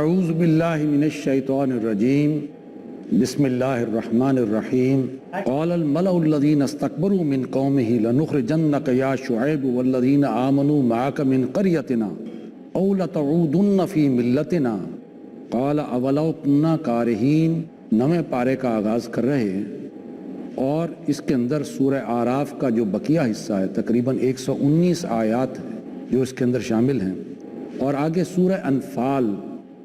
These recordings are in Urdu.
اعوذ باللہ من الشیطان الرجیم بسم اللہ الرحمن الرحیم قال الملأ الذین استکبروا من قومہ لنخرجنک یا شعیب والذین آمنوا معک من قریتنا او لتعودن فی ملتنا قال اولو کنا کارہین۔ نویں پارے کا آغاز کر رہے ہیں اور اس کے اندر سورہ اعراف کا جو بقیہ حصہ ہے تقریباً 119 آیات ہے جو اس کے اندر شامل ہیں، اور آگے سورہ انفال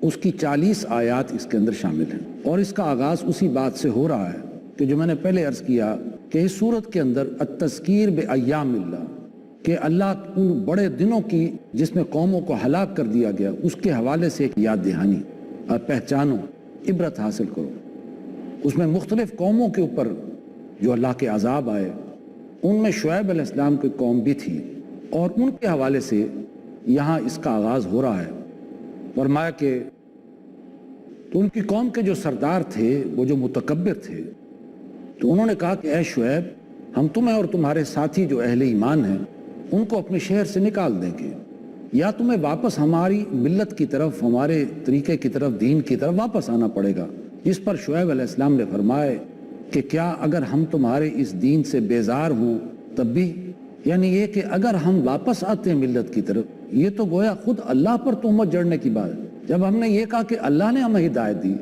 اس کی 40 آیات اس کے اندر شامل ہیں، اور اس کا آغاز اسی بات سے ہو رہا ہے کہ جو میں نے پہلے عرض کیا کہ اس صورت کے اندر التذکیر بایام اللہ، کہ اللہ ان بڑے دنوں کی جس میں قوموں کو ہلاک کر دیا گیا اس کے حوالے سے ایک یاد دہانی، پہچانو، عبرت حاصل کرو۔ اس میں مختلف قوموں کے اوپر جو اللہ کے عذاب آئے، ان میں شعیب علیہ السلام کی قوم بھی تھی، اور ان کے حوالے سے یہاں اس کا آغاز ہو رہا ہے۔ فرمایا کہ تو ان کی قوم کے جو سردار تھے، وہ جو متکبر تھے، تو انہوں نے کہا کہ اے شعیب، ہم تمہیں اور تمہارے ساتھی جو اہل ایمان ہیں ان کو اپنے شہر سے نکال دیں گے، یا تمہیں واپس ہماری ملت کی طرف، ہمارے طریقے کی طرف، دین کی طرف واپس آنا پڑے گا۔ جس پر شعیب علیہ السلام نے فرمائے کہ کیا اگر ہم تمہارے اس دین سے بیزار ہوں تب بھی، یعنی یہ کہ اگر ہم واپس آتے ہیں ملت کی طرف، یہ تو گویا خود اللہ پر تہمت جڑنے کی بات ہے۔ جب ہم نے یہ کہا کہ اللہ نے ہمیں ہدایت دی،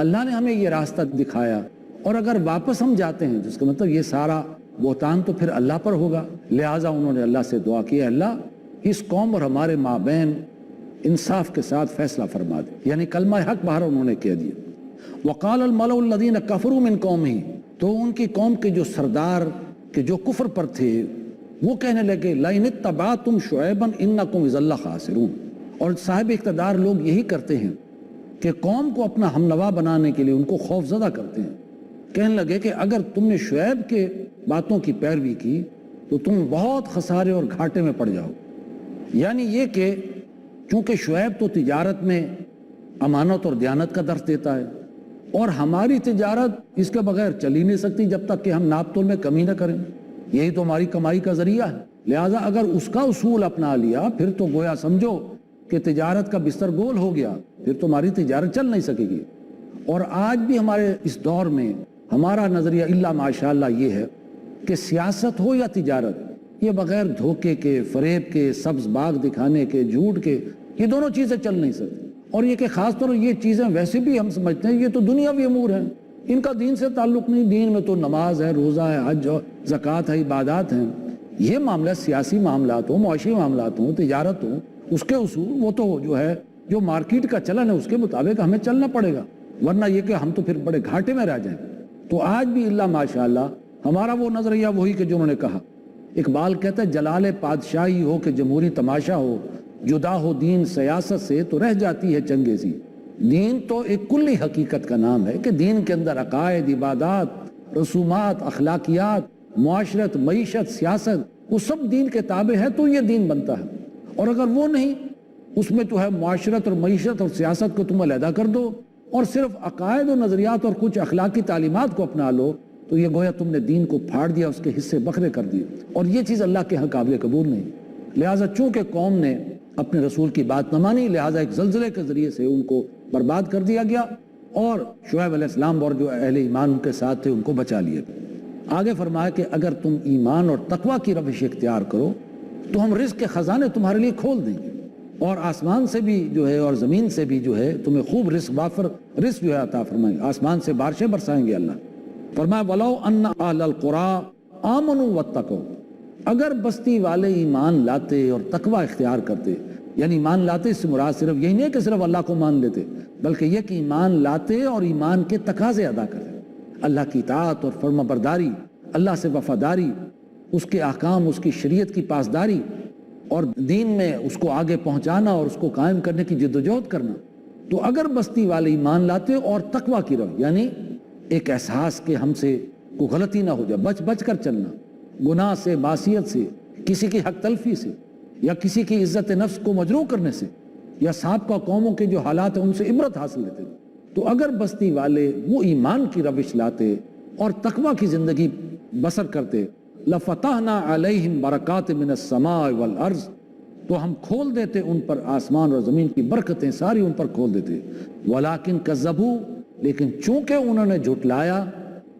اللہ نے ہمیں یہ راستہ دکھایا، اور اگر واپس ہم جاتے ہیں جس کا مطلب یہ سارا بہتان تو پھر اللہ پر ہوگا۔ لہٰذا انہوں نے اللہ سے دعا کی، اللہ اس قوم اور ہمارے مابین انصاف کے ساتھ فیصلہ فرما دے، یعنی کلمہ حق باہر انہوں نے کہہ دیا۔ وقال الملأ الذین کفروا من قومہ، تو ان کی قوم کے جو سردار کہ جو کفر پر تھے وہ کہنے لگے لئن اتبعتم شعیبا انکم اذا لخاسرون۔ اور صاحب اقتدار لوگ یہی کرتے ہیں کہ قوم کو اپنا ہمنوا بنانے کے لیے ان کو خوف زدہ کرتے ہیں، کہنے لگے کہ اگر تم نے شعیب کے باتوں کی پیروی کی تو تم بہت خسارے اور گھاٹے میں پڑ جاؤ۔ یعنی یہ کہ چونکہ شعیب تو تجارت میں امانت اور دیانت کا درس دیتا ہے، اور ہماری تجارت اس کے بغیر چل ہی نہیں سکتی جب تک کہ ہم ناپ تول میں کمی نہ کریں، یہی تو ہماری کمائی کا ذریعہ ہے۔ لہٰذا اگر اس کا اصول اپنا لیا پھر تو گویا سمجھو کہ تجارت کا بستر گول ہو گیا، پھر تو ہماری تجارت چل نہیں سکے گی۔ اور آج بھی ہمارے اس دور میں ہمارا نظریہ الا ماشاءاللہ یہ ہے کہ سیاست ہو یا تجارت، یہ بغیر دھوکے کے، فریب کے، سبز باغ دکھانے کے، جھوٹ کے، یہ دونوں چیزیں چل نہیں سکتی۔ اور یہ کہ خاص طور یہ چیزیں ویسے بھی ہم سمجھتے ہیں یہ تو دنیاوی امور ہیں، ان کا دین سے تعلق نہیں، دین میں تو نماز ہے، روزہ ہے، حج اور زکوٰۃ ہے، عبادات ہیں۔ یہ معاملہ سیاسی معاملات ہوں، معاشی معاملات ہوں، تجارت ہوں، اس کے اصول وہ تو جو ہے جو مارکیٹ کا چلن ہے اس کے مطابق ہمیں چلنا پڑے گا، ورنہ یہ کہ ہم تو پھر بڑے گھاٹے میں رہ جائیں۔ تو آج بھی اللہ ماشاءاللہ ہمارا وہ نظریہ وہی کہ جو انہوں نے کہا۔ اقبال کہتا ہے جلال پادشاہی ہو کہ جمہوری تماشا ہو، جدا ہو دین سیاست سے تو رہ جاتی ہے چنگیزی۔ دین تو ایک کلی حقیقت کا نام ہے کہ دین کے اندر عقائد، عبادات، رسومات، اخلاقیات، معاشرت، معیشت، سیاست، وہ سب دین کے تابع ہے تو یہ دین بنتا ہے۔ اور اگر وہ نہیں، اس میں تو ہے معاشرت اور معیشت اور سیاست کو تم علیحدہ کر دو اور صرف عقائد و نظریات اور کچھ اخلاقی تعلیمات کو اپنا لو، تو یہ گویا تم نے دین کو پھاڑ دیا، اس کے حصے بکھرے کر دیے، اور یہ چیز اللہ کے ہاں قابل قبول نہیں۔ لہٰذا چونکہ قوم نے اپنے رسول کی بات نہ مانی، لہٰذا ایک زلزلے کے ذریعے سے ان کو برباد کر دیا گیا، اور شعیب علیہ السلام اور جو اہل ایمان ان کے ساتھ تھے ان کو بچا لیا۔ آگے فرمایا کہ اگر تم ایمان اور تقوی کی روش اختیار کرو تو ہم رزق کے خزانے تمہارے لیے کھول دیں گے، اور آسمان سے بھی جو ہے اور زمین سے بھی جو ہے تمہیں خوب رزق وافر رزق جو ہے عطا فرمائیں گے، آسمان سے بارشیں برسائیں گے اللہ۔ فرمایا وَلَوْ أَنَّ أَهْلَ الْقُرَىٰ آمَنُوا وَاتَّقَوْا، اگر بستی والے ایمان لاتے اور تقوی اختیار کرتے، یعنی ایمان لاتے اس سے مراد صرف یہی نہیں کہ صرف اللہ کو مان لیتے، بلکہ یہ کہ ایمان لاتے اور ایمان کے تقاضے ادا کرتے، اللہ کی اطاعت اور فرما برداری، اللہ سے وفاداری، اس کے احکام، اس کی شریعت کی پاسداری، اور دین میں اس کو آگے پہنچانا اور اس کو قائم کرنے کی جدوجہد کرنا۔ تو اگر بستی والے ایمان لاتے اور تقوی کی رو، یعنی ایک احساس کہ ہم سے کوئی غلطی نہ ہو جائے، بچ بچ کر چلنا، گناہ سے، معصیت سے، کسی کی حق تلفی سے، یا کسی کی عزت نفس کو مجروح کرنے سے، یا سابقہ قوموں کے جو حالات ہیں ان سے عبرت حاصل لیتے۔ تو اگر بستی والے وہ ایمان کی روش لاتے اور تقوی کی زندگی بسر کرتے، لَفَتَحْنَا عَلَيْهِمْ بَرَكَاتٍ مِّنَ السَّمَاءِ وَالْأَرْضِ، تو ہم کھول دیتے ان پر آسمان اور زمین کی برکتیں ساری ان پر کھول دیتے. وَلَٰكِن كَذَّبُوا، لیکن چونکہ انہوں نے جھٹلایا،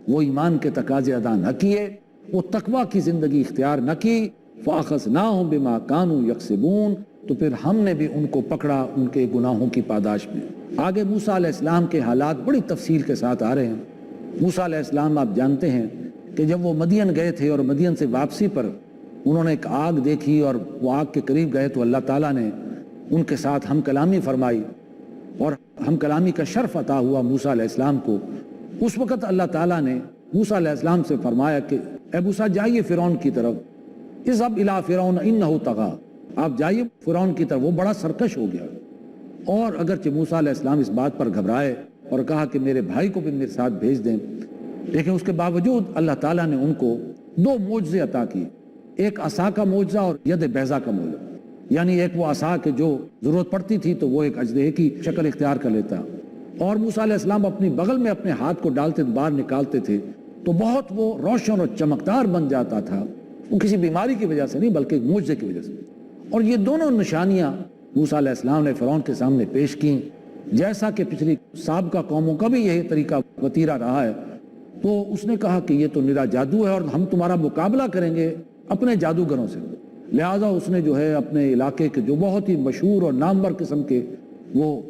وہ ایمان کے تقاضے ادا نہ کیے، وہ تقویٰ کی زندگی اختیار نہ کی، فَأَخَذْنَاهُمْ بِمَا كَانُوا يَكْسِبُونَ، تو پھر ہم نے بھی ان کو پکڑا ان کے گناہوں کی پاداش میں. آگے موسیٰ علیہ السلام کے حالات بڑی تفصیل کے ساتھ آ رہے ہیں. موسیٰ علیہ السلام آپ جانتے ہیں کہ جب وہ مدین گئے تھے اور مدین سے واپسی پر انہوں نے ایک آگ دیکھی اور وہ آگ کے قریب گئے تو اللہ تعالیٰ نے ان کے ساتھ ہم کلامی فرمائی اور ہم کلامی کا شرف عطا ہوا موسیٰ علیہ السلام کو. اس وقت اللہ تعالیٰ نے موسیٰ علیہ السلام سے فرمایا کہ اے موسیٰ جائیے فرعون کی طرف، اذهب الى فرعون انه طغى، آپ جائیے فرعون کی طرف، وہ بڑا سرکش ہو گیا. اور اگرچہ موسیٰ علیہ السلام اس بات پر گھبرائے اور کہا کہ میرے بھائی کو بھی میرے ساتھ بھیج دیں، لیکن اس کے باوجود اللہ تعالیٰ نے ان کو 2 معجزے عطا کیے، ایک عصا کا معجزہ اور ید بیضا کا معجزہ. یعنی ایک وہ عصا کہ جو ضرورت پڑتی تھی تو وہ ایک اژدہے کی شکل اختیار کر لیتا، اور موسیٰ علیہ السلام اپنی بغل میں اپنے ہاتھ کو ڈالتے باہر نکالتے تھے تو بہت وہ روشن اور چمکدار بن جاتا تھا. وہ کسی بیماری کی وجہ سے نہیں بلکہ ایک معجزے کی وجہ سے. اور یہ دونوں نشانیاں موسیٰ علیہ السلام نے فرعون کے سامنے پیش کیں، جیسا کہ پچھلی سابقہ قوموں کا بھی یہی طریقہ وتیرہ رہا ہے. تو اس نے کہا کہ یہ تو نرا جادو ہے اور ہم تمہارا مقابلہ کریں گے اپنے جادوگروں سے. لہٰذا اس نے جو ہے اپنے علاقے کے جو بہت ہی مشہور اور نامور قسم کے وہ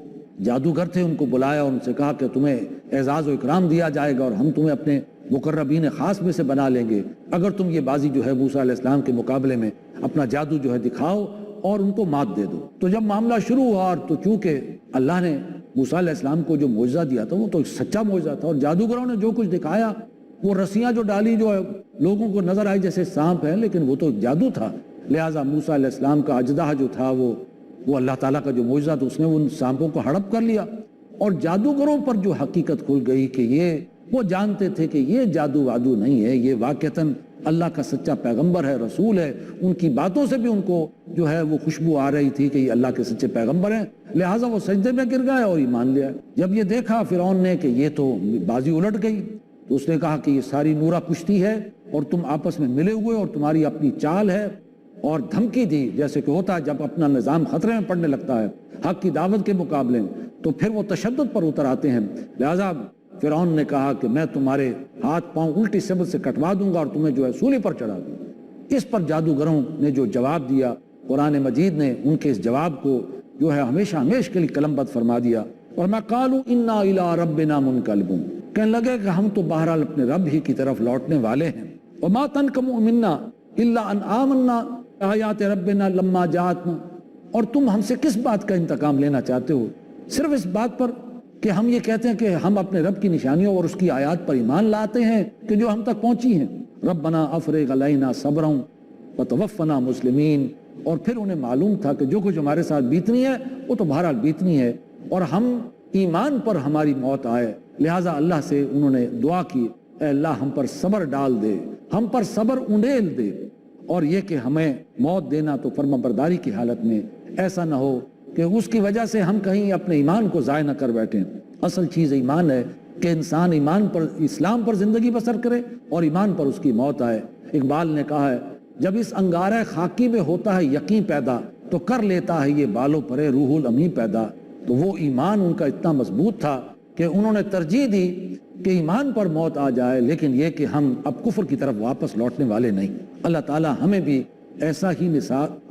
جادوگر تھے ان کو بلایا اور ان سے کہا کہ تمہیں اعزاز و اکرام دیا جائے گا اور ہم تمہیں اپنے مقربین خاص میں سے بنا لیں گے اگر تم یہ بازی جو ہے موسیٰ علیہ السلام کے مقابلے میں اپنا جادو جو ہے دکھاؤ اور ان کو مات دے دو. تو جب معاملہ شروع ہوا اور تو چونکہ اللہ نے موسیٰ علیہ السلام کو جو معجزہ دیا تھا وہ تو سچا معجزہ تھا، اور جادوگروں نے جو کچھ دکھایا وہ رسیاں جو ڈالی جو لوگوں کو نظر آئی جیسے سانپ ہے، لیکن وہ تو جادو تھا. لہٰذا موسیٰ علیہ السلام کا اژدہا جو تھا وہ اللہ تعالیٰ کا جو معجزہ تھا اس نے ان سانپوں کو ہڑپ کر لیا. اور جادوگروں پر جو حقیقت کھل گئی کہ یہ وہ جانتے تھے کہ یہ جادو وادو نہیں ہے، یہ واقعتاً اللہ کا سچا پیغمبر ہے، رسول ہے. ان کی باتوں سے بھی ان کو جو ہے وہ خوشبو آ رہی تھی کہ یہ اللہ کے سچے پیغمبر ہیں. لہٰذا وہ سجدے میں گر گئے اور ایمان لیا. جب یہ دیکھا فرعون نے کہ یہ تو بازی الٹ گئی تو اس نے کہا کہ یہ ساری نورا پشتی ہے اور تم آپس میں ملے ہوئے اور تمہاری اپنی چال ہے، اور دھمکی دی جیسے کہ ہوتا ہے جب اپنا نظام خطرے میں پڑنے لگتا ہے حق کی دعوت کے مقابلے میں تو پھر وہ تشدد پر اتر آتے ہیں. لہٰذا فرعون نے کہا کہ میں تمہارے ہاتھ پاؤں الٹی سبز سے کٹوا دوں گا اور تمہیں جو ہے سولی پر چڑھا دوں گا. اس پر جادوگروں نے جو جواب دیا قرآن مجید نے ان کے اس جواب کو جو ہے ہمیشہ ہمیشہ کے لیے قلم بند فرما دیا. اور میں قالوا انا الی ربنا منقلبون، کہنے لگے کہ ہم تو بہرحال اپنے رب ہی کی طرف لوٹنے والے ہیں. وما تنقم منا الا ان آمنا آیات ربنا لما جاءتنا، اور تم ہم سے کس بات کا انتقام لینا چاہتے ہو؟ صرف اس بات پر کہ ہم یہ کہتے ہیں کہ ہم اپنے رب کی نشانیوں اور اس کی آیات پر ایمان لاتے ہیں کہ جو ہم تک پہنچی ہیں. ربنا افرغ علینا صبرا وتوفنا مسلمین. اور پھر انہیں معلوم تھا کہ جو کچھ ہمارے ساتھ بیتنی ہے وہ تو بہرحال بیتنی ہے اور ہم ایمان پر ہماری موت آئے. لہٰذا اللہ سے انہوں نے دعا کی اے اللہ ہم پر صبر ڈال دے، ہم پر صبر انڈیل دے، اور یہ کہ ہمیں موت دینا تو فرما برداری کی حالت میں، ایسا نہ ہو کہ اس کی وجہ سے ہم کہیں اپنے ایمان کو ضائع نہ کر بیٹھیں. اصل چیز ایمان ہے کہ انسان ایمان پر اسلام پر زندگی بسر کرے اور ایمان پر اس کی موت آئے. اقبال نے کہا ہے جب اس انگارہ خاکی میں ہوتا ہے یقین پیدا تو کر لیتا ہے یہ بالوں پرے روح الامی پیدا. تو وہ ایمان ان کا اتنا مضبوط تھا کہ انہوں نے ترجیح دی کہ ایمان پر موت آ جائے لیکن یہ کہ ہم اب کفر کی طرف واپس لوٹنے والے نہیں. اللہ تعالی ہمیں بھی ایسا ہی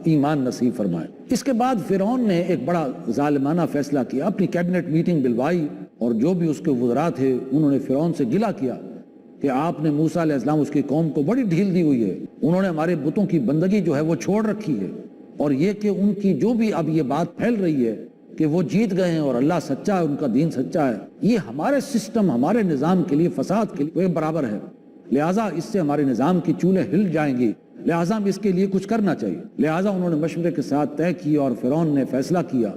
ایمان نصیب فرمائے. اس کے بعد فرعون نے ایک بڑا ظالمانہ فیصلہ کیا، اپنی کیبنٹ میٹنگ بلوائی اور جو بھی اس کے وزراء تھے انہوں نے فرعون سے گلہ کیا کہ آپ نے موسیٰ علیہ السلام اس کی قوم کو بڑی ڈھیل دی ہوئی ہے، انہوں نے ہمارے بتوں کی بندگی جو ہے وہ چھوڑ رکھی ہے، اور یہ کہ ان کی جو بھی اب یہ بات پھیل رہی ہے کہ وہ جیت گئے ہیں اور اللہ سچا ہے، ان کا دین سچا ہے، یہ ہمارے سسٹم ہمارے نظام کے لیے فساد کے لیے برابر ہے. لہٰذا اس سے ہمارے نظام کی چولہے ہل جائیں گی، لہٰذا ہم اس کے لیے کچھ کرنا چاہیے. لہٰذا انہوں نے مشورے کے ساتھ طے کیا اور فرعون نے فیصلہ کیا.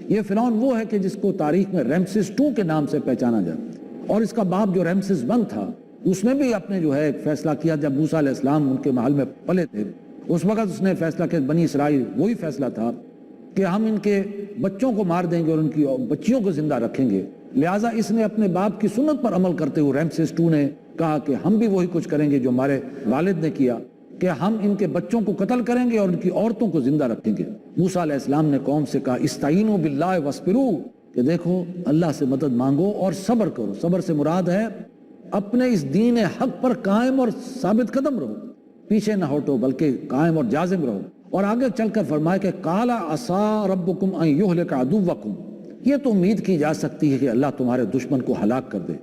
یہ فرعون وہ ہے کہ جس کو تاریخ میں رمسیس II کے نام سے پہچانا جاتا ہے، اور اس کا باپ جو رمسیس I تھا اس نے بھی اپنے جو ہے ایک فیصلہ کیا. جب موسیٰ علیہ السلام ان کے محل میں پلے تھے اس وقت اس نے فیصلہ کیا، بنی اسرائیل وہی فیصلہ تھا کہ ہم ان کے بچوں کو مار دیں گے اور ان کی بچیوں کو زندہ رکھیں گے. لہٰذا اس نے اپنے باپ کی سنت پر عمل کرتے ہوئے رمسیس II نے کہا کہ ہم بھی وہی کچھ کریں گے جو ہمارے والد نے کیا. کہ ہم ان کے بچوں کو قتل کریں گے اور ان کی عورتوں کو زندہ رکھیں گے۔ موسیٰ علیہ السلام نے قوم سے کہا استعینوا باللہ واسبروا، کہ دیکھو اللہ سے مدد مانگو اور صبر کرو۔ صبر سے مراد ہے اپنے اس دین حق پر قائم اور ثابت قدم رہو، پیچھے نہ ہٹو بلکہ قائم اور جازم رہو۔ اور آگے چل کر فرمایا کہ قال عسیٰ ربکم ان یہلک عدوکم، یہ تو امید کی جا سکتی ہے کہ اللہ تمہارے دشمن کو ہلاک کر دے،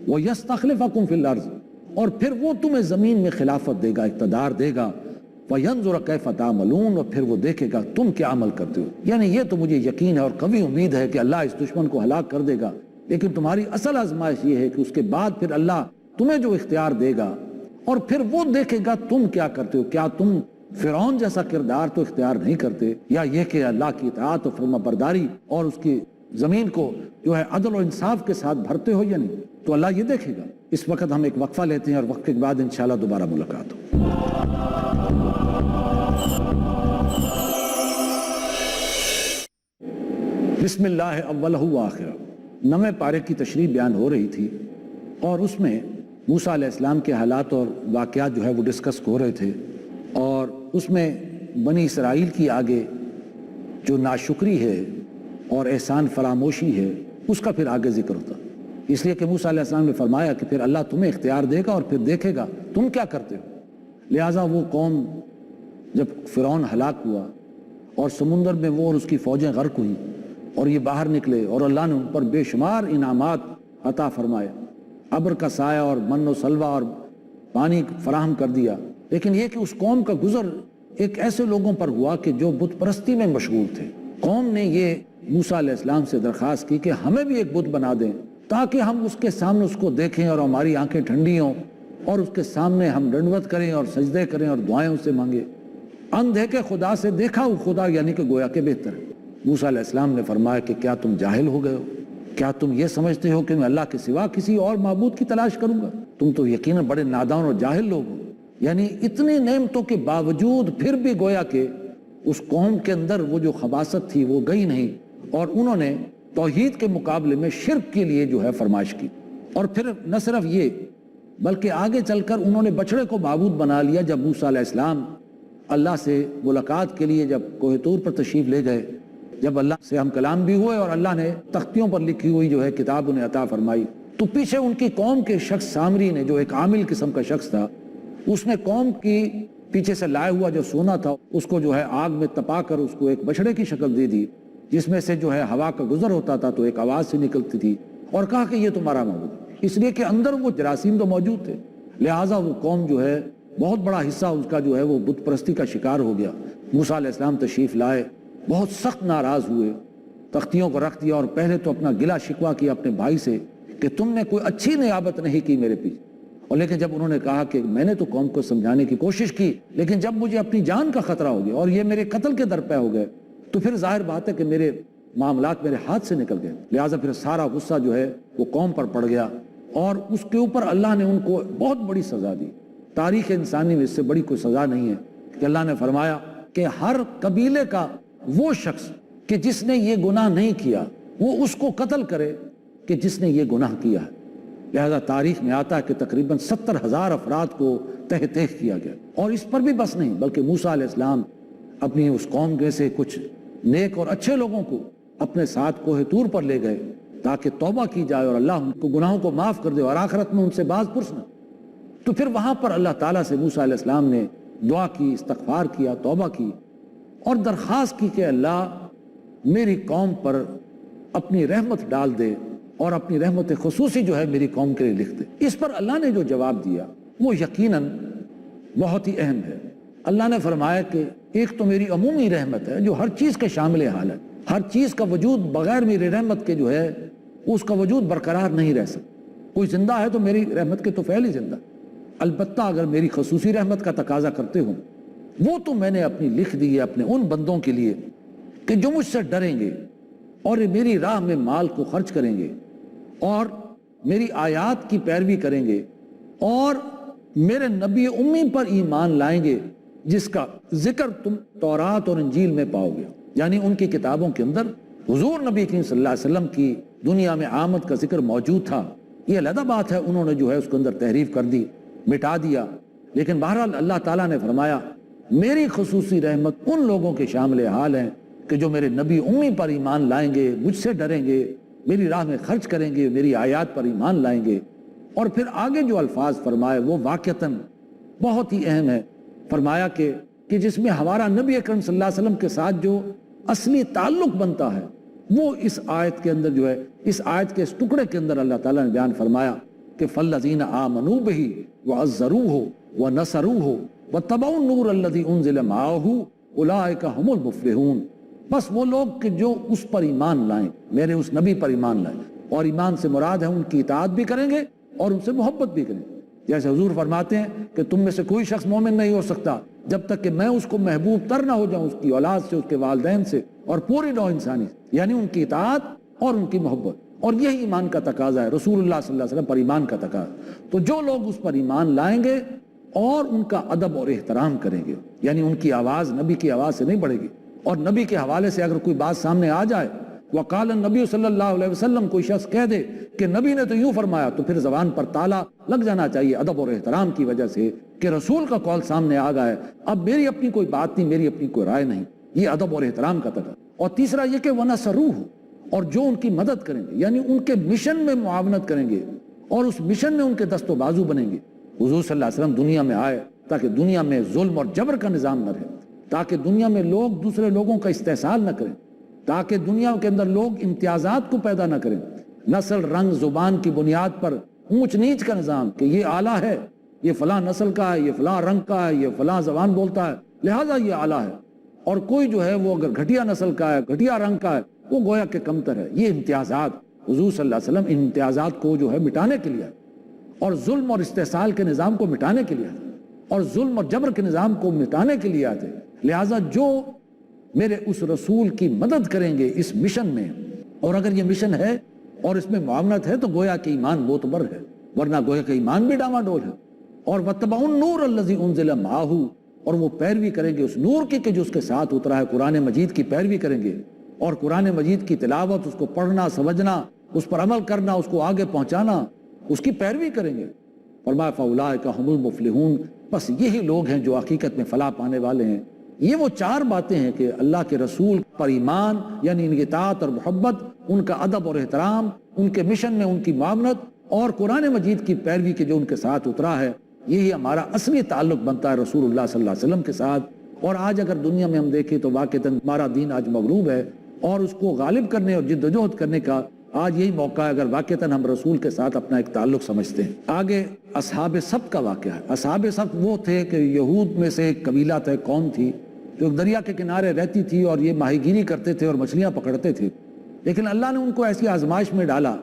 وَيَسْتَخْلِفَكُمْ فِي الْأَرْضِ، اور پھر وہ تمہیں زمین میں خلافت دے گا، اقتدار دے گا، وَيَنْظُرَ كَيْفَ تَعْمَلُونَ، اور پھر وہ دیکھے گا تم کیا عمل کرتے ہو۔ یعنی یہ تو مجھے یقین ہے اور قوی امید ہے کہ اللہ اس دشمن کو ہلاک کر دے گا، لیکن تمہاری اصل آزمائش یہ ہے کہ اس کے بعد پھر اللہ تمہیں جو اختیار دے گا اور پھر وہ دیکھے گا تم کیا کرتے ہو، کیا تم فرعون جیسا کردار تو اختیار نہیں کرتے، یا یہ کہ اللہ کی اطاعت و فرما برداری اور اس کی زمین کو جو ہے عدل و انصاف کے ساتھ بھرتے ہو یا نہیں، تو اللہ یہ دیکھے گا۔ اس وقت ہم ایک وقفہ لیتے ہیں اور وقفے کے بعد انشاءاللہ دوبارہ ملاقات ہو۔ بسم اللہ اولہ و آخرہ، نویں پارے کی تشریح بیان ہو رہی تھی اور اس میں موسیٰ علیہ السلام کے حالات اور واقعات جو ہے وہ ڈسکس ہو رہے تھے، اور اس میں بنی اسرائیل کی آگے جو ناشکری ہے اور احسان فراموشی ہے اس کا پھر آگے ذکر ہوتا، اس لیے کہ موسیٰ علیہ السلام نے فرمایا کہ پھر اللہ تمہیں اختیار دے گا اور پھر دیکھے گا تم کیا کرتے ہو۔ لہٰذا وہ قوم جب فرعون ہلاک ہوا اور سمندر میں وہ اور اس کی فوجیں غرق ہوئیں اور یہ باہر نکلے اور اللہ نے ان پر بے شمار انعامات عطا فرمائے، ابر کا سایہ اور من و سلوہ اور پانی فراہم کر دیا، لیکن یہ کہ اس قوم کا گزر ایک ایسے لوگوں پر ہوا کہ جو بت پرستی میں مشغول تھے۔ قوم نے یہ موسیٰ علیہ السلام سے درخواست کی کہ ہمیں بھی ایک بت بنا دیں تاکہ ہم اس کے سامنے اس کو دیکھیں اور ہماری آنکھیں ٹھنڈی ہوں اور اس کے سامنے ہم ڈنڈوت کریں اور سجدے کریں اور دعائیں اس سے مانگیں۔ اندھے خدا سے دیکھا ہوا خدا یعنی کہ گویا کہ بہتر ہے۔ موسیٰ علیہ السلام نے فرمایا کہ کیا تم جاہل ہو گئے ہو؟ کیا تم یہ سمجھتے ہو کہ میں اللہ کے سوا کسی اور معبود کی تلاش کروں گا؟ تم تو یقیناً بڑے نادان اور جاہل لوگ ہو۔ یعنی اتنی نعمتوں کے باوجود پھر بھی گویا کہ اس قوم کے اندر وہ جو خباثت تھی وہ گئی نہیں، اور انہوں نے توحید کے مقابلے میں شرک کے لیے جو ہے فرمائش کی۔ اور پھر نہ صرف یہ بلکہ آگے چل کر انہوں نے بچڑے کو معبود بنا لیا۔ جب موسیٰ علیہ السلام اللہ سے ملاقات کے لیے جب کوہ طور پر تشریف لے گئے، جب اللہ سے ہم کلام بھی ہوئے اور اللہ نے تختیوں پر لکھی ہوئی جو ہے کتاب انہیں عطا فرمائی، تو پیچھے ان کی قوم کے شخص سامری نے، جو ایک عامل قسم کا شخص تھا، اس نے قوم کی پیچھے سے لائے ہوا جو سونا تھا اس کو جو ہے آگ میں تپا کر اس کو ایک بچڑے کی شکل دے دی، جس میں سے جو ہے ہوا کا گزر ہوتا تھا تو ایک آواز سے نکلتی تھی، اور کہا کہ یہ تمہارا معبود ہے، اس لیے کہ اندر وہ جراثیم تو موجود تھے۔ لہٰذا وہ قوم جو ہے بہت بڑا حصہ اس کا جو ہے وہ بت پرستی کا شکار ہو گیا۔ موسیٰ علیہ السلام تشریف لائے، بہت سخت ناراض ہوئے، تختیوں کو رکھ دیا اور پہلے تو اپنا گلہ شکوہ کیا اپنے بھائی سے کہ تم نے کوئی اچھی نیابت نہیں کی میرے پیچھے، اور لیکن جب انہوں نے کہا کہ میں نے تو قوم کو سمجھانے کی کوشش کی، لیکن جب مجھے اپنی جان کا خطرہ ہو گیا اور یہ میرے قتل کے درپے ہو گئے، تو پھر ظاہر بات ہے کہ میرے معاملات میرے ہاتھ سے نکل گئے۔ لہٰذا پھر سارا غصہ جو ہے وہ قوم پر پڑ گیا، اور اس کے اوپر اللہ نے ان کو بہت بڑی سزا دی۔ تاریخ انسانی میں اس سے بڑی کوئی سزا نہیں ہے کہ اللہ نے فرمایا کہ ہر قبیلے کا وہ شخص کہ جس نے یہ گناہ نہیں کیا وہ اس کو قتل کرے کہ جس نے یہ گناہ کیا ہے۔ لہذا تاریخ میں آتا ہے کہ تقریباً 70,000 افراد کو تہ تہ کیا گیا، اور اس پر بھی بس نہیں بلکہ موسیٰ علیہ السلام اپنی اس قوم میں سے کچھ نیک اور اچھے لوگوں کو اپنے ساتھ کوہ طور پر لے گئے تاکہ توبہ کی جائے اور اللہ ان کو گناہوں کو معاف کر دے اور آخرت میں ان سے باز پرسنا۔ تو پھر وہاں پر اللہ تعالیٰ سے موسیٰ علیہ السلام نے دعا کی، استغفار کیا، توبہ کی اور درخواست کی کہ اللہ میری قوم پر اپنی رحمت ڈال دے اور اپنی رحمت خصوصی جو ہے میری قوم کے لیے لکھ دے۔ اس پر اللہ نے جو جواب دیا وہ یقیناً بہت ہی اہم ہے۔ اللہ نے فرمایا کہ ایک تو میری عمومی رحمت ہے جو ہر چیز کے شامل حال ہے، ہر چیز کا وجود بغیر میری رحمت کے جو ہے اس کا وجود برقرار نہیں رہ سکتا۔ کوئی زندہ ہے تو میری رحمت کے تو فعل ہی زندہ، البتہ اگر میری خصوصی رحمت کا تقاضا کرتے ہوں وہ تو میں نے اپنی لکھ دی ہے اپنے ان بندوں کے لیے کہ جو مجھ سے ڈریں گے اور میری راہ میں مال کو خرچ کریں گے اور میری آیات کی پیروی کریں گے اور میرے نبی امی پر ایمان لائیں گے، جس کا ذکر تم تورات اور انجیل میں پاؤ گے۔ یعنی ان کی کتابوں کے اندر حضور نبی کریم صلی اللہ علیہ وسلم کی دنیا میں آمد کا ذکر موجود تھا۔ یہ علیحدہ بات ہے انہوں نے جو ہے اس کے اندر تحریف کر دی، مٹا دیا، لیکن بہرحال اللہ تعالیٰ نے فرمایا میری خصوصی رحمت ان لوگوں کے شامل حال ہیں کہ جو میرے نبی امی پر ایمان لائیں گے، مجھ سے ڈریں گے، میری راہ میں خرچ کریں گے، میری آیات پر ایمان لائیں گے۔ اور پھر آگے جو الفاظ فرمائے وہ واقعتاً بہت ہی اہم ہے۔ فرمایا کہ جس میں ہمارا نبی اکرم صلی اللہ علیہ وسلم کے ساتھ جو اصلی تعلق بنتا ہے وہ اس آیت کے اندر جو ہے، اس آیت کے اس ٹکڑے کے اندر اللہ تعالیٰ نے بیان فرمایا کہ فَالَّذِينَ آمَنُوا بِهِ وَعَزَّرُوهُ وَنَصَرُوهُ وَاتَّبَعُوا النُّورَ الَّذِي أُنزِلَ مَعَهُ أُولَٰئِكَ هُمُ الْمُفْلِحُونَ۔ بس وہ لوگ کہ جو اس پر ایمان لائیں، میرے اس نبی پر ایمان لائیں، اور ایمان سے مراد ہے ان کی اطاعت بھی کریں گے اور ان سے محبت بھی کریں گے۔ جیسے حضور فرماتے ہیں کہ تم میں سے کوئی شخص مومن نہیں ہو سکتا جب تک کہ میں اس کو محبوب تر نہ ہو جاؤں، اس کی اولاد سے، اس کے والدین سے اور پوری نوع انسانی سے، یعنی ان کی اطاعت اور ان کی محبت۔ اور یہی ایمان کا تقاضا ہے، رسول اللہ صلی اللہ علیہ وسلم پر ایمان کا تقاضا۔ تو جو لوگ اس پر ایمان لائیں گے اور ان کا ادب اور احترام کریں گے، یعنی ان کی آواز نبی کی آواز سے نہیں بڑھے گی، اور نبی کے حوالے سے اگر کوئی بات سامنے آ جائے، وقال النبی صلی اللہ علیہ وسلم، کوئی شخص کہہ دے کہ نبی نے تو یوں فرمایا، تو پھر زبان پر تالا لگ جانا چاہیے ادب اور احترام کی وجہ سے کہ رسول کا قول سامنے آ گیا ہے، اب میری اپنی کوئی بات نہیں، میری اپنی کوئی رائے نہیں۔ یہ ادب اور احترام کا تقاضا۔ اور تیسرا یہ کہ وَنَصَرُوهُ، اور جو ان کی مدد کریں گے، یعنی ان کے مشن میں معاونت کریں گے اور اس مشن میں ان کے دست و بازو بنیں گے۔ حضور صلی اللہ علیہ وسلم دنیا میں آئے تاکہ دنیا میں ظلم اور جبر کا نظام نہ رہے، تاکہ دنیا میں لوگ دوسرے لوگوں کا استحصال نہ کریں، تاکہ دنیا کے اندر لوگ امتیازات کو پیدا نہ کریں، نسل، رنگ، زبان کی بنیاد پر اونچ نیچ کا نظام کہ یہ اعلیٰ ہے، یہ فلاں نسل کا ہے، یہ فلاں رنگ کا ہے، یہ فلاں زبان بولتا ہے لہٰذا یہ اعلیٰ ہے، اور کوئی جو ہے وہ اگر گھٹیا نسل کا ہے، گھٹیا رنگ کا ہے، وہ گویا کہ کمتر ہے۔ یہ امتیازات حضور صلی اللہ علیہ وسلم ان امتیازات کو جو ہے مٹانے کے لیے، اور ظلم اور استحصال کے نظام کو مٹانے کے لیے، اور ظلم اور جبر کے نظام کو مٹانے کے لیے آتے۔ لہٰذا جو میرے اس رسول کی مدد کریں گے اس مشن میں، اور اگر یہ مشن ہے اور اس میں معاونت ہے، تو گویا کہ ایمان معتبر ہے، ورنہ گویا کہ ایمان بھی ڈاواڈول ہے۔ اور وَاتَّبَعُوا النُّورَ الَّذِي أُنزِلَ مَعَهُ، اور وہ پیروی کریں گے اس نور کی کہ جو اس کے ساتھ اترا ہے، قرآن مجید کی پیروی کریں گے، اور قرآن مجید کی تلاوت، اس کو پڑھنا، سمجھنا، اس پر عمل کرنا، اس کو آگے پہنچانا، اس کی پیروی کریں گے۔ فرمایا فَأُولَٰئِكَ هُمُ الْمُفْلِحُونَ، بس یہی لوگ ہیں جو حقیقت میں فلاح پانے والے ہیں۔ یہ وہ چار باتیں ہیں کہ اللہ کے رسول پر ایمان، یعنی ان کی اطاعت اور محبت، ان کا ادب اور احترام، ان کے مشن میں ان کی معاونت، اور قرآن مجید کی پیروی کے جو ان کے ساتھ اترا ہے، یہی ہمارا اصلی تعلق بنتا ہے رسول اللہ صلی اللہ علیہ وسلم کے ساتھ۔ اور آج اگر دنیا میں ہم دیکھیں تو واقعتاً ہمارا دین آج مغلوب ہے، اور اس کو غالب کرنے اور جد و جہد کرنے کا آج یہی موقع ہے اگر واقعتاً ہم رسول کے ساتھ اپنا ایک تعلق سمجھتے ہیں۔ آگے اصحاب سبت کا واقعہ ہے۔ اصحاب سبت وہ تھے کہ یہود میں سے ایک قبیلہ تھا، قوم تھی جو دریا کے کنارے رہتی تھی، اور یہ ماہی گیری کرتے تھے اور مچھلیاں پکڑتے تھے۔ لیکن اللہ نے ان کو ایسی آزمائش میں ڈالا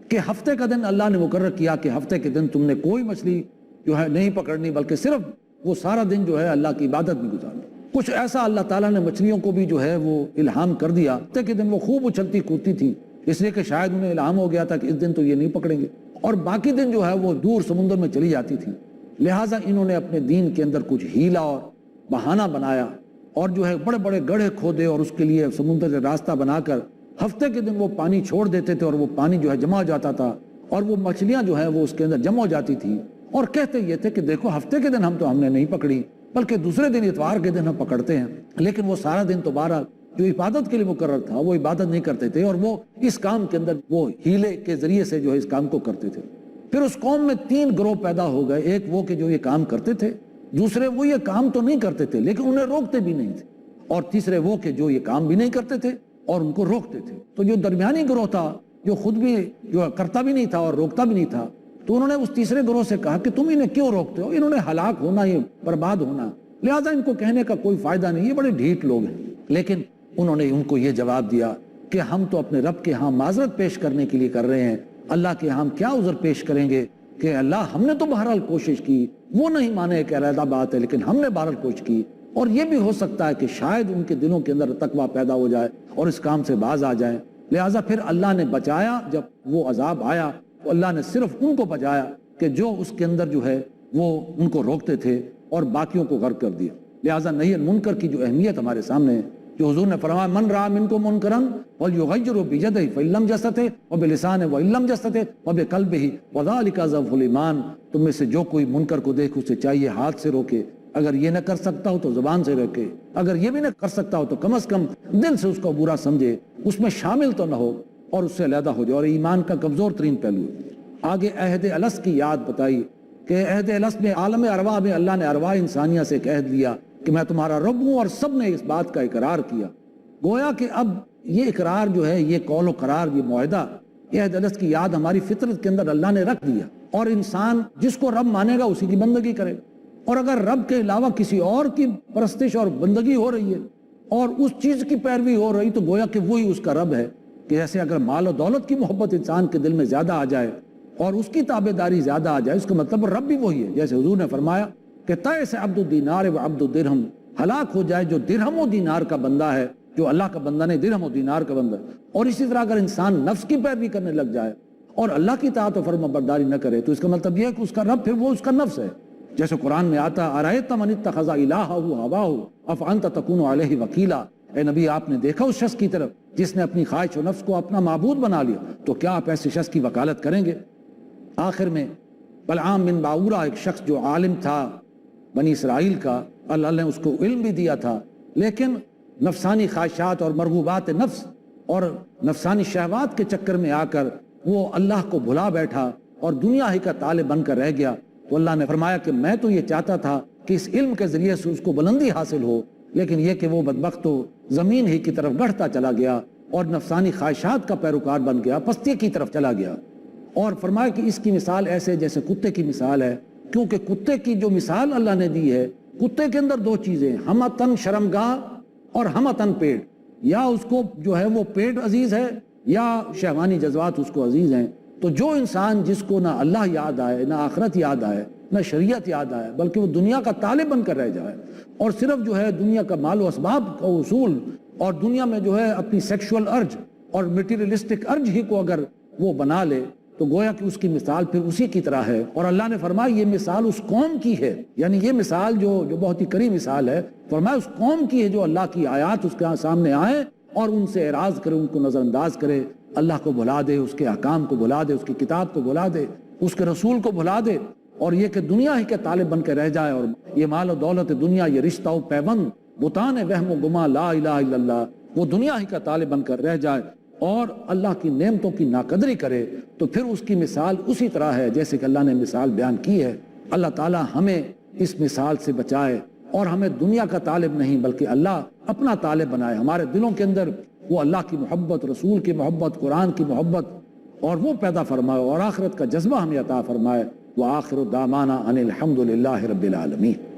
کہ ہفتے کا دن اللہ نے مقرر کیا کہ ہفتے کے دن تم نے کوئی مچھلی جو ہے نہیں پکڑنی، بلکہ صرف وہ سارا دن جو ہے اللہ کی عبادت میں گزارنا۔ کچھ ایسا اللہ تعالیٰ نے مچھلیوں کو بھی جو ہے وہ الہام کر دیا، ہفتے کے دن وہ خوب اچھلتی کودتی تھیں، اس لیے کہ شاید انہیں الہام ہو گیا تھا کہ اس دن تو یہ نہیں پکڑیں گے، اور باقی دن جو ہے وہ دور سمندر میں چلی جاتی تھیں۔ لہٰذا انہوں نے اپنے دین کے اندر کچھ ہیلا اور بہانہ بنایا، اور جو ہے بڑے بڑے گڑھے کھودے، اور اس کے لیے سمندر سے راستہ بنا کر ہفتے کے دن وہ پانی چھوڑ دیتے تھے، اور وہ پانی جو ہے جمع ہو جاتا تھا، اور وہ مچھلیاں جو ہیں وہ اس کے اندر جمع ہو جاتی تھیں، اور کہتے یہ تھے کہ دیکھو ہفتے کے دن ہم نے نہیں پکڑی، بلکہ دوسرے دن اتوار کے دن ہم پکڑتے ہیں۔ لیکن وہ سارا دن تو بہرحال جو عبادت کے لیے مقرر تھا وہ عبادت نہیں کرتے تھے، اور وہ اس کام کے اندر وہ ہیلے کے ذریعے سے جو ہے اس کام کو کرتے تھے۔ پھر اس قوم میں 3 گروہ پیدا ہو گئے، ایک وہ کہ جو یہ کام کرتے تھے، دوسرے وہ یہ کام تو نہیں کرتے تھے لیکن انہیں روکتے بھی نہیں تھے، اور تیسرے وہ کہ جو یہ کام بھی نہیں کرتے تھے اور ان کو روکتے تھے۔ تو جو درمیانی گروہ تھا، جو خود بھی جو کرتا بھی نہیں تھا اور روکتا بھی نہیں تھا، تو انہوں نے اس تیسرے گروہ سے کہا کہ تم انہیں کیوں روکتے ہو، انہوں نے ہلاک ہونا، یہ برباد ہونا، لہٰذا ان کو کہنے کا کوئی فائدہ نہیں، یہ بڑے ڈھیٹ لوگ ہیں۔ لیکن انہوں نے ان کو یہ جواب دیا کہ ہم تو اپنے رب کے ہاں معذرت پیش کرنے کے لیے کر رہے ہیں، اللہ کے ہاں کیا عذر پیش کریں گے کہ اللہ ہم نے تو بہرحال کوشش کی، وہ نہیں مانے کہ علیحدہ بات ہے، لیکن ہم نے بہرحال کوشش کی، اور یہ بھی ہو سکتا ہے کہ شاید ان کے دلوں کے اندر تقویٰ پیدا ہو جائے اور اس کام سے باز آ جائیں۔ لہٰذا پھر اللہ نے بچایا، جب وہ عذاب آیا تو اللہ نے صرف ان کو بچایا کہ جو اس کے اندر جو ہے وہ ان کو روکتے تھے، اور باقیوں کو غرق کر دیا۔ لہٰذا نہی المنکر کی جو اہمیت ہمارے سامنے ہے جو حضور نے فرمایا من رأى منکم منکرا فلیغیرہ بیدہ فإن لم یستطع وبلسانہ وإن لم یستطع وبقلبہ وذلک ضعف الایمان، تم میں سے جو کوئی منکر کو دیکھ اسے چاہیے ہاتھ سے روکے، اگر یہ نہ کر سکتا ہو تو زبان سے روکے، اگر یہ بھی نہ کر سکتا ہو تو کم از کم دل سے اس کو برا سمجھے، اس میں شامل تو نہ ہو اور اس سے علیحدہ ہو جائے، اور ایمان کا کمزور ترین پہلو ہے۔ آگے عہد الست کی یاد بتائی کہ عہد الست میں عالم ارواح میں اللہ نے ارواح انسانیہ سے ایک عہد لیا کہ میں تمہارا رب ہوں، اور سب نے اس بات کا اقرار کیا۔ گویا کہ اب یہ اقرار جو ہے، یہ قول و قرار، یہ معاہدہ، یہ عہد الست کی یاد ہماری فطرت کے اندر اللہ نے رکھ دیا، اور انسان جس کو رب مانے گا اسی کی بندگی کرے، اور اگر رب کے علاوہ کسی اور کی پرستش اور بندگی ہو رہی ہے اور اس چیز کی پیروی ہو رہی، تو گویا کہ وہی اس کا رب ہے۔ کہ جیسے اگر مال و دولت کی محبت انسان کے دل میں زیادہ آ جائے اور اس کی تابعداری زیادہ آ جائے، اس کا مطلب رب بھی وہی ہے۔ جیسے حضور نے فرمایا کہ تئس عبد الدینار و عبد الدرہم، ہلاک ہو جائے جو درہم و دینار کا بندہ ہے، جو اللہ کا بندہ نہیں، درہم و دینار کا بندہ ہے۔ اور اسی طرح اگر انسان نفس کی پیروی کرنے لگ جائے اور اللہ کی اطاعت و فرما برداری نہ کرے، تو اس کا مطلب یہ ہے کہ اس کا رب پھر وہ اس کا نفس ہے۔ جیسے قرآن میں آتا ارأیت من اتخذ الہہ ہواہ افانت تکون علیہ وکیلا، اے نبی آپ نے دیکھا اس شخص کی طرف جس نے اپنی خواہش و نفس کو اپنا معبود بنا لیا، تو کیا آپ ایسے شخص کی وکالت کریں گے؟ آخر میں بلعام بن باورا ایک شخص جو عالم تھا بنی اسرائیل کا، اللہ نے اس کو علم بھی دیا تھا، لیکن نفسانی خواہشات اور مرغوبات نفس اور نفسانی شہوات کے چکر میں آ کر وہ اللہ کو بھلا بیٹھا اور دنیا ہی کا طالب بن کر رہ گیا۔ تو اللہ نے فرمایا کہ میں تو یہ چاہتا تھا کہ اس علم کے ذریعے سے اس کو بلندی حاصل ہو، لیکن یہ کہ وہ بدبخت تو زمین ہی کی طرف بڑھتا چلا گیا اور نفسانی خواہشات کا پیروکار بن گیا، پستی کی طرف چلا گیا۔ اور فرمایا کہ اس کی مثال ایسے جیسے کتے کی مثال ہے، کیونکہ کتے کی جو مثال اللہ نے دی ہے، کتے کے اندر دو چیزیں، ہمتن شرمگاہ اور ہمتن پیٹ، یا اس کو جو ہے وہ پیٹ عزیز ہے یا شہوانی جذبات اس کو عزیز ہیں۔ تو جو انسان جس کو نہ اللہ یاد آئے، نہ آخرت یاد آئے، نہ شریعت یاد آئے، بلکہ وہ دنیا کا طالب بن کر رہ جائے اور صرف جو ہے دنیا کا مال و اسباب کا اصول اور دنیا میں جو ہے اپنی سیکشول ارج اور میٹیریلسٹک ارج ہی کو اگر وہ بنا لے، تو گویا کہ اس کی مثال پھر اسی کی طرح ہے۔ اور اللہ نے فرمایا یہ مثال اس قوم کی ہے، یعنی یہ مثال جو بہت ہی کڑی مثال ہے، فرمایا اس قوم کی ہے جو اللہ کی آیات اس کے سامنے آئے اور ان سے اعراض کرے، ان کو نظر انداز کرے، اللہ کو بھلا دے، اس کے احکام کو بھلا دے، اس کی کتاب کو بھلا دے، اس کے رسول کو بھلا دے، اور یہ کہ دنیا ہی کے طالب بن کے رہ جائے، اور یہ مال و دولت دنیا، یہ رشتہ و پیوند، بتان وہم و گما لا الہ الا اللہ، وہ دنیا ہی کا طالب بن کر رہ جائے اور اللہ کی نعمتوں کی ناقدری کرے، تو پھر اس کی مثال اسی طرح ہے جیسے کہ اللہ نے مثال بیان کی ہے۔ اللہ تعالی ہمیں اس مثال سے بچائے اور ہمیں دنیا کا طالب نہیں بلکہ اللہ اپنا طالب بنائے، ہمارے دلوں کے اندر وہ اللہ کی محبت، رسول کی محبت، قرآن کی محبت اور وہ پیدا فرمائے، اور آخرت کا جذبہ ہمیں عطا فرمائے۔ وآخر دعوانا ان الحمد للہ رب العالمین۔